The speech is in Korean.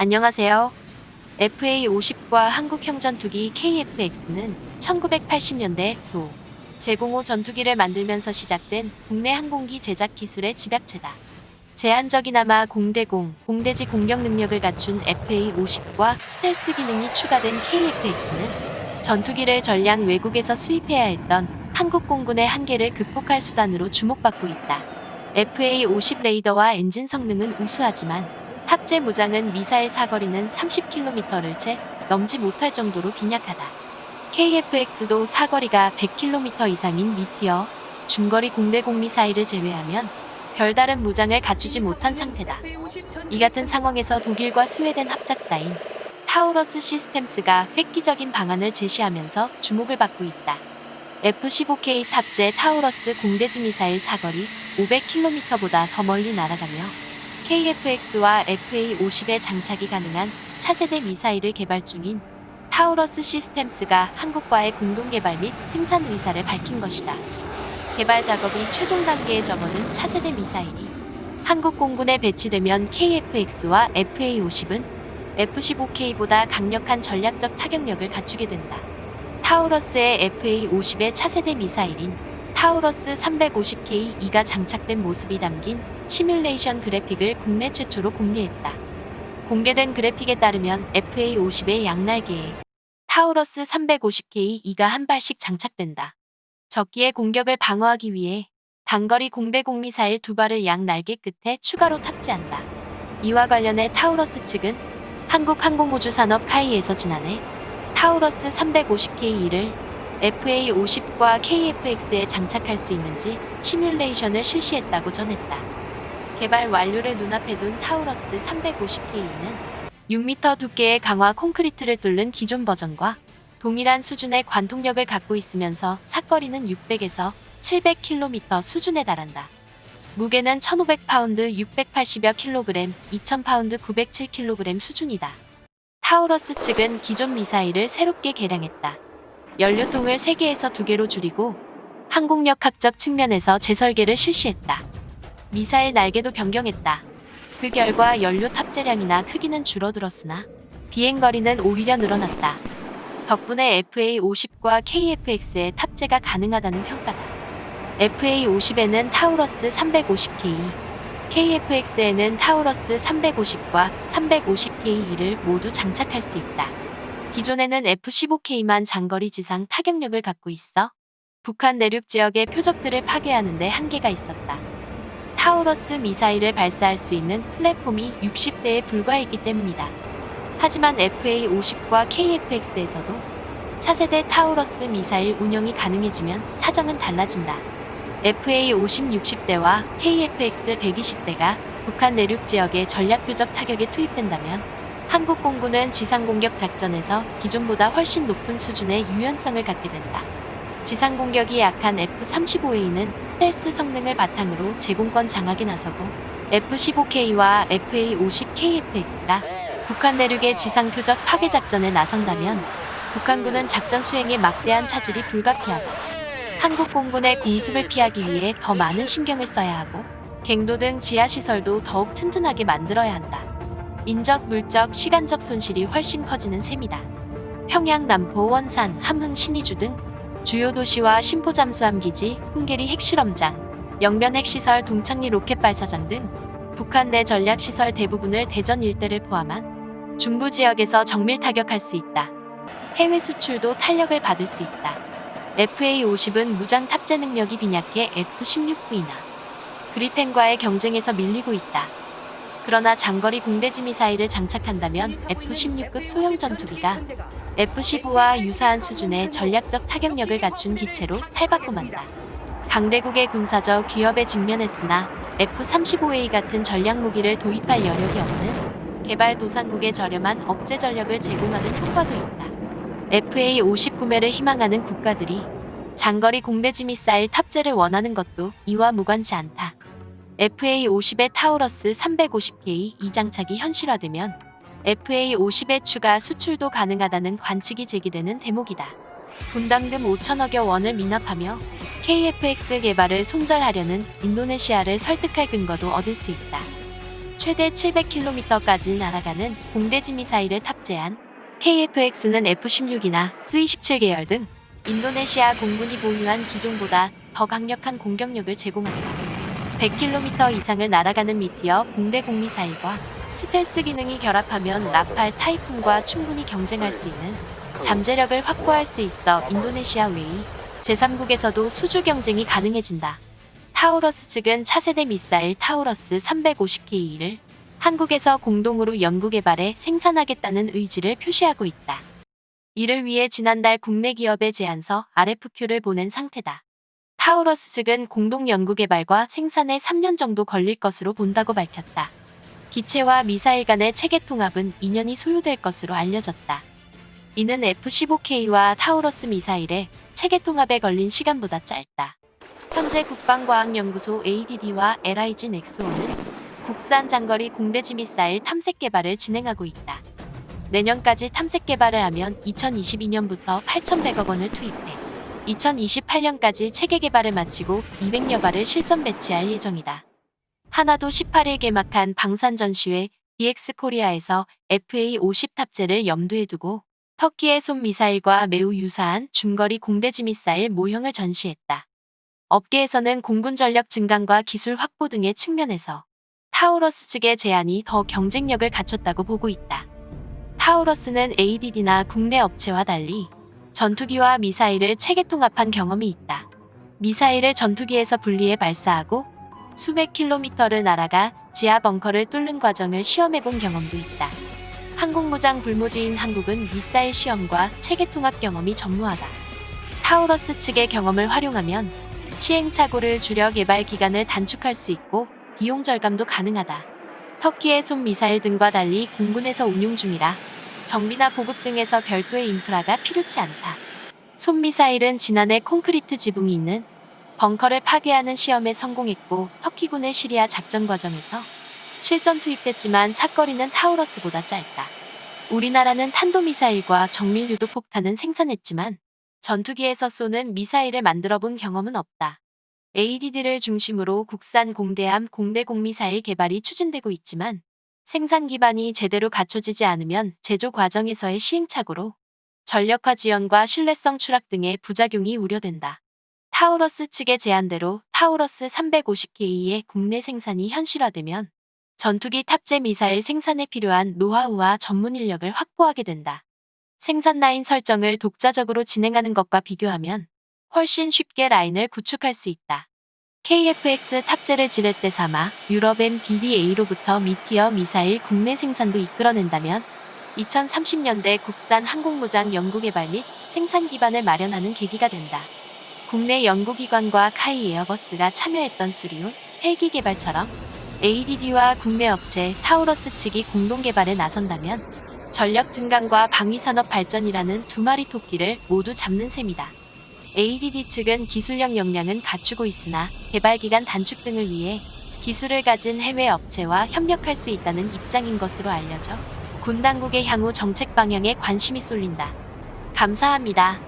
안녕하세요. FA-50과 한국 형전투기 KF-X는 1980년대 로 제공호 전투기를 만들면서 시작된 국내 항공기 제작 기술의 집약체다. 제한적이나마 공대공, 공대지 공격 능력을 갖춘 FA-50과 스텔스 기능이 추가된 KF-X는 전투기를 전량 외국에서 수입해야 했던 한국 공군의 한계를 극복할 수단으로 주목받고 있다. FA-50 레이더와 엔진 성능은 우수하지만 탑재 무장은 미사일 사거리는 30km를 채 넘지 못할 정도로 빈약하다. KF-X도 사거리가 100km 이상인 미티어, 중거리 공대공 미사일을 제외하면 별다른 무장을 갖추지 못한 상태다. 이 같은 상황에서 독일과 스웨덴 합작사인 타우러스 시스템스가 획기적인 방안을 제시하면서 주목을 받고 있다. F-15K 탑재 타우러스 공대지 미사일 사거리 500km보다 더 멀리 날아가며 KF-X와 FA-50에 장착이 가능한 차세대 미사일을 개발 중인 타우러스 시스템스가 한국과의 공동개발 및 생산 의사를 밝힌 것이다. 개발 작업이 최종 단계에 접어든 차세대 미사일이 한국 공군에 배치되면 KF-X와 FA-50은 F-15K보다 강력한 전략적 타격력을 갖추게 된다. 타우러스의 FA-50의 차세대 미사일인 타우러스 350K2가 장착된 모습이 담긴 시뮬레이션 그래픽을 국내 최초로 공개했다. 공개된 그래픽에 따르면 FA-50의 양날개에 타우러스 350K2가 한 발씩 장착된다. 적기의 공격을 방어하기 위해 단거리 공대공 미사일 2발을 양날개 끝에 추가로 탑재한다. 이와 관련해 타우러스 측은 한국항공우주산업 카이에서 지난해 타우러스 350K2를 FA-50과 KF-X에 장착할 수 있는지 시뮬레이션을 실시했다고 전했다. 개발 완료를 눈앞에 둔 타우러스 350K는 6m 두께의 강화 콘크리트를 뚫는 기존 버전과 동일한 수준의 관통력을 갖고 있으면서 사거리는 600에서 700km 수준에 달한다. 무게는 1,500파운드 680여 kg, 2,000파운드 907kg 수준이다. 타우러스 측은 기존 미사일을 새롭게 개량했다. 연료통을 3개에서 2개로 줄이고 항공력학적 측면에서 재설계를 실시했다. 미사일 날개도 변경했다. 그 결과 연료 탑재량이나 크기는 줄어들었으나 비행거리는 오히려 늘어났다. 덕분에 FA-50과 KF-X에 탑재가 가능하다는 평가다. FA-50에는 타우러스 350K, KF-X에는 타우러스 350과 350K2를 모두 장착할 수 있다. 기존에는 F-15K만 장거리 지상 타격력을 갖고 있어 북한 내륙 지역의 표적들을 파괴하는 데 한계가 있었다. 타우러스 미사일을 발사할 수 있는 플랫폼이 60대에 불과했기 때문이다. 하지만 FA-50과 KF-X에서도 차세대 타우러스 미사일 운영이 가능해지면 사정은 달라진다. FA-50 60대와 KF-X 120대가 북한 내륙 지역의 전략 표적 타격에 투입된다면 한국 공군은 지상 공격 작전에서 기존보다 훨씬 높은 수준의 유연성을 갖게 된다. 지상 공격이 약한 F-35A는 스텔스 성능을 바탕으로 제공권 장악에 나서고 F-15K와 FA-50 KF-X가 북한 내륙의 지상 표적 파괴 작전에 나선다면 북한군은 작전 수행에 막대한 차질이 불가피하다. 한국 공군의 공습을 피하기 위해 더 많은 신경을 써야 하고 갱도 등 지하시설도 더욱 튼튼하게 만들어야 한다. 인적, 물적, 시간적 손실이 훨씬 커지는 셈이다. 평양, 남포, 원산, 함흥, 신의주 등 주요 도시와 심포 잠수함 기지, 풍계리 핵실험장, 영변 핵시설, 동창리 로켓 발사장 등 북한 내 전략시설 대부분을 대전 일대를 포함한 중부 지역에서 정밀 타격할 수 있다. 해외 수출도 탄력을 받을 수 있다. FA-50은 무장 탑재 능력이 빈약해 F-16V나 그리펜과의 경쟁에서 밀리고 있다. 그러나 장거리 공대지 미사일을 장착한다면 F-16급 소형 전투기가 F-15와 유사한 수준의 전략적 타격력을 갖춘 기체로 탈바꿈한다. 강대국의 군사적 위협에 직면했으나 F-35A 같은 전략 무기를 도입할 여력이 없는 개발도상국에 저렴한 억제 전력을 제공하는 효과도 있다. FA-50 구매를 희망하는 국가들이 장거리 공대지 미사일 탑재를 원하는 것도 이와 무관치 않다. FA-50의 타우러스 350K 이장착이 현실화되면 FA-50의 추가 수출도 가능하다는 관측이 제기되는 대목이다. 분담금 5천억여 원을 미납하며 KF-X 개발을 손절하려는 인도네시아를 설득할 근거도 얻을 수 있다. 최대 700km까지 날아가는 공대지 미사일을 탑재한 KF-X는 F-16이나 Su-27 계열 등 인도네시아 공군이 보유한 기종보다 더 강력한 공격력을 제공한다. 100km 이상을 날아가는 미티어 공대 공미사일과 스텔스 기능이 결합하면 라팔 타이푼과 충분히 경쟁할 수 있는 잠재력을 확보할 수 있어 인도네시아 외의 제3국에서도 수주 경쟁이 가능해진다. 타우러스 측은 차세대 미사일 타우러스 350KE를 한국에서 공동으로 연구 개발해 생산하겠다는 의지를 표시하고 있다. 이를 위해 지난달 국내 기업에 제안서 RFQ를 보낸 상태다. 타우러스 측은 공동 연구 개발과 생산에 3년 정도 걸릴 것으로 본다고 밝혔다. 기체와 미사일 간의 체계 통합은 2년이 소요될 것으로 알려졌다. 이는 F-15K와 타우러스 미사일의 체계 통합에 걸린 시간보다 짧다. 현재 국방과학연구소 ADD와 LIG 넥스원은 국산 장거리 공대지 미사일 탐색 개발을 진행하고 있다. 내년까지 탐색 개발을 하면 2022년부터 8,100억 원을 투입해 2028년까지 체계 개발을 마치고 200여 발을 실전 배치할 예정이다. 하나도 18일 개막한 방산 전시회 DX코리아에서 FA-50 탑재를 염두에 두고 터키의 솜 미사일과 매우 유사한 중거리 공대지 미사일 모형을 전시했다. 업계에서는 공군 전력 증강과 기술 확보 등의 측면에서 타우러스 측의 제안이 더 경쟁력을 갖췄다고 보고 있다. 타우러스는 ADD나 국내 업체와 달리 전투기와 미사일을 체계 통합한 경험이 있다. 미사일을 전투기에서 분리해 발사하고 수백 킬로미터를 날아가 지하 벙커를 뚫는 과정을 시험해본 경험도 있다. 항공무장 불모지인 한국은 미사일 시험과 체계 통합 경험이 전무하다. 타우러스 측의 경험을 활용하면 시행착오를 줄여 개발 기간을 단축할 수 있고 비용 절감도 가능하다. 터키의 솜 미사일 등과 달리 공군에서 운용 중이라 정비나 보급 등에서 별도의 인프라가 필요치 않다. 솜 미사일은 지난해 콘크리트 지붕이 있는 벙커를 파괴하는 시험에 성공했고 터키군의 시리아 작전 과정에서 실전 투입됐지만 사거리는 타우러스보다 짧다. 우리나라는 탄도미사일과 정밀 유도폭탄은 생산했지만 전투기에서 쏘는 미사일을 만들어 본 경험은 없다. ADD를 중심으로 국산 공대함 공대 공미사일 개발이 추진되고 있지만 생산 기반이 제대로 갖춰지지 않으면 제조 과정에서의 시행착오로 전력화 지연과 신뢰성 추락 등의 부작용이 우려된다. 타우러스 측의 제안대로 타우러스 350KE의 국내 생산이 현실화되면 전투기 탑재 미사일 생산에 필요한 노하우와 전문 인력을 확보하게 된다. 생산 라인 설정을 독자적으로 진행하는 것과 비교하면 훨씬 쉽게 라인을 구축할 수 있다. KF-X 탑재를 지렛대 삼아 유럽 MBDA로부터 미티어 미사일 국내 생산도 이끌어낸다면 2030년대 국산 항공무장 연구개발 및 생산 기반을 마련하는 계기가 된다. 국내 연구기관과 카이 에어버스가 참여했던 수리온, 헬기 개발처럼 ADD와 국내 업체 타우러스 측이 공동 개발에 나선다면 전력 증강과 방위산업 발전이라는 두 마리 토끼를 모두 잡는 셈이다. ADD 측은 기술력 역량은 갖추고 있으나 개발 기간 단축 등을 위해 기술을 가진 해외 업체와 협력할 수 있다는 입장인 것으로 알려져 군 당국의 향후 정책 방향에 관심이 쏠린다. 감사합니다.